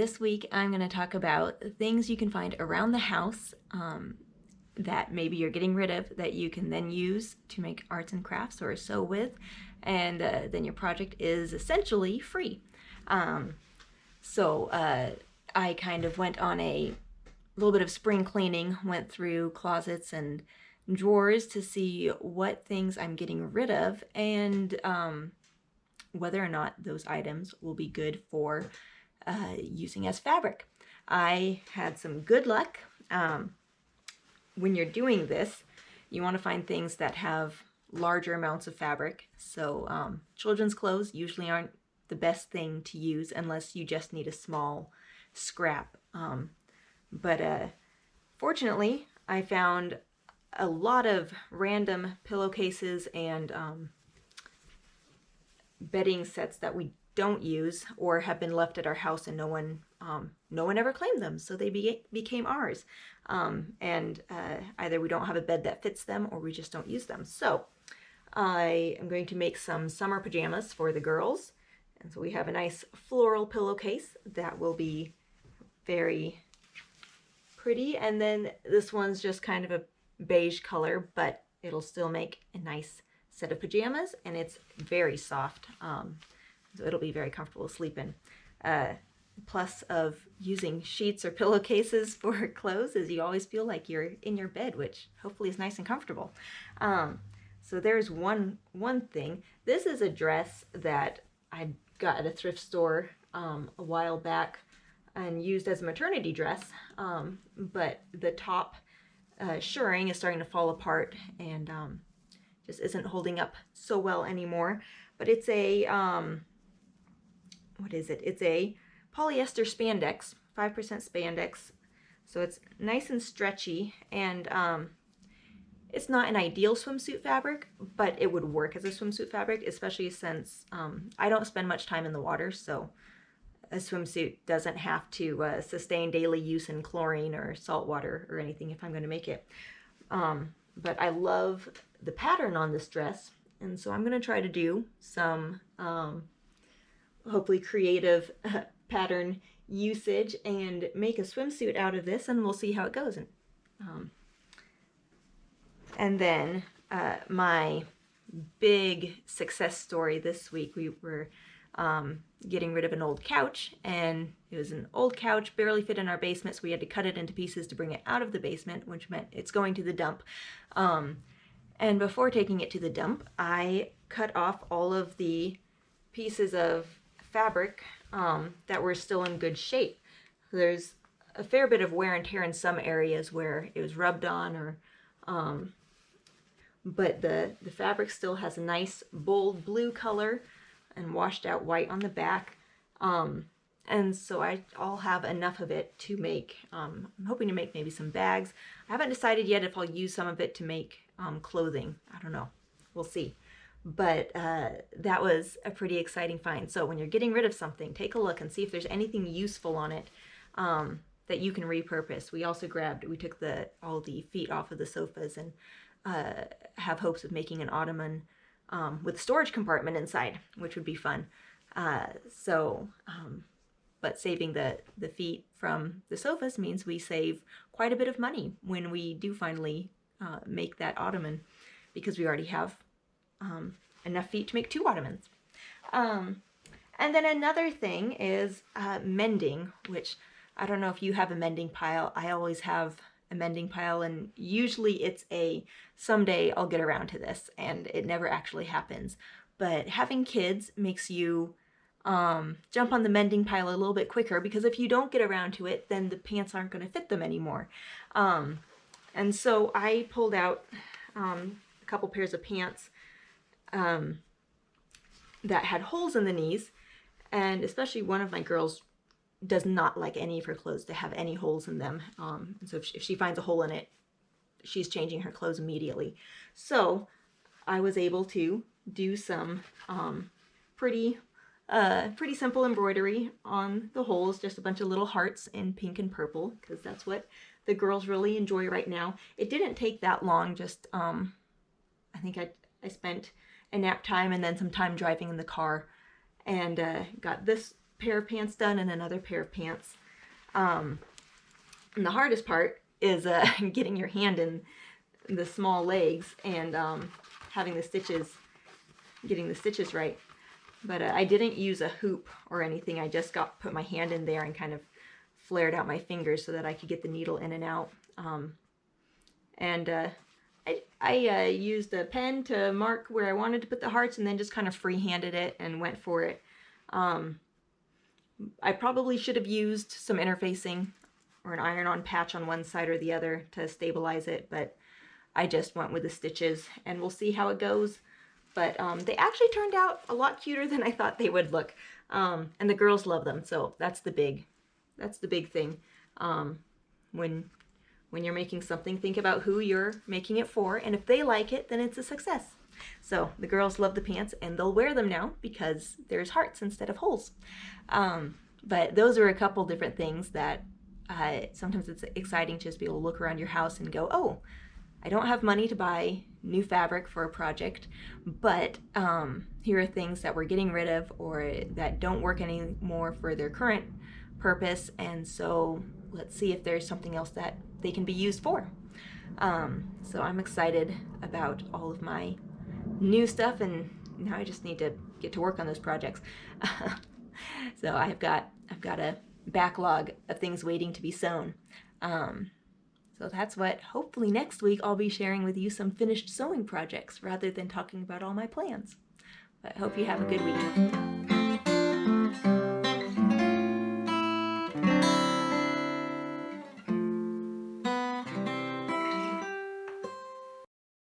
this week I'm going to talk about things you can find around the house that maybe you're getting rid of that you can then use to make arts and crafts or sew with, and then your project is essentially free. So I kind of went on a little bit of spring cleaning, went through closets and drawers to see what things I'm getting rid of and whether or not those items will be good for using as fabric. I had some good luck. When you're doing this, you want to find things that have larger amounts of fabric. So children's clothes usually aren't the best thing to use unless you just need a small scrap. But fortunately, I found a lot of random pillowcases and bedding sets that we don't use or have been left at our house and no one ever claimed them, so they became ours. And either we don't have a bed that fits them or we just don't use them. So I am going to make some summer pajamas for the girls. And so we have a nice floral pillowcase that will be very pretty. And then this one's just kind of a beige color, but it'll still make a nice set of pajamas, and it's very soft. So it'll be very comfortable to sleep in. Plus of using sheets or pillowcases for clothes is you always feel like you're in your bed, which hopefully is nice and comfortable. So there's one thing. This is a dress that I got at a thrift store a while back and used as a maternity dress, but the top shirring is starting to fall apart and just isn't holding up so well anymore. But it's a what is it? It's a polyester spandex, 5% spandex. So it's nice and stretchy, and it's not an ideal swimsuit fabric, but it would work as a swimsuit fabric, especially since I don't spend much time in the water, so a swimsuit doesn't have to sustain daily use in chlorine or salt water or anything if I'm going to make it. But I love the pattern on this dress, and so I'm going to try to do some hopefully creative pattern usage and make a swimsuit out of this, and we'll see how it goes. And then my big success story this week, we were getting rid of an old couch, and it was an old couch, barely fit in our basement, so we had to cut it into pieces to bring it out of the basement, which meant it's going to the dump. And before taking it to the dump, I cut off all of the pieces of fabric that were still in good shape. There's a fair bit of wear and tear in some areas where it was rubbed on, or but the fabric still has a nice bold blue color and washed out white on the back. And so I'll have enough of it to make, I'm hoping to make maybe some bags. I haven't decided yet if I'll use some of it to make clothing. I don't know. We'll see. But that was a pretty exciting find. So when you're getting rid of something, take a look and see if there's anything useful on it that you can repurpose. We also we took all the feet off of the sofas and have hopes of making an ottoman with a storage compartment inside, which would be fun. But saving the feet from the sofas means we save quite a bit of money when we do finally make that ottoman, because we already have enough feet to make 2 ottomans. And then another thing is mending, which I don't know if you have a mending pile. I always have a mending pile, and usually it's someday I'll get around to this, and it never actually happens. But having kids makes you jump on the mending pile a little bit quicker, because if you don't get around to it, then the pants aren't going to fit them anymore. And so I pulled out a couple pairs of pants that had holes in the knees, and especially one of my girls does not like any of her clothes to have any holes in them. And so if she finds a hole in it, she's changing her clothes immediately. So I was able to do some pretty simple embroidery on the holes, just a bunch of little hearts in pink and purple, because that's what the girls really enjoy right now. It didn't take that long, just I think I spent a nap time and then some time driving in the car, and got this pair of pants done and another pair of pants. And the hardest part is getting your hand in the small legs and having the stitches, getting the stitches right. But I didn't use a hoop or anything. I just put my hand in there and kind of flared out my fingers so that I could get the needle in and out. I used a pen to mark where I wanted to put the hearts and then just kind of free-handed it and went for it. I probably should have used some interfacing or an iron-on patch on one side or the other to stabilize it, but I just went with the stitches, and we'll see how it goes. But they actually turned out a lot cuter than I thought they would look, and the girls love them, so that's the big thing. When you're making something, think about who you're making it for, and if they like it, then it's a success. So the girls love the pants, and they'll wear them now because there's hearts instead of holes. But those are a couple different things that sometimes it's exciting to just be able to look around your house and go, oh, I don't have money to buy new fabric for a project, but here are things that we're getting rid of or that don't work anymore for their current purpose, and so let's see if there's something else that they can be used for. So I'm excited about all of my new stuff, and now I just need to get to work on those projects. So I've got a backlog of things waiting to be sewn. So that's what hopefully next week I'll be sharing with you, some finished sewing projects rather than talking about all my plans. But I hope you have a good week.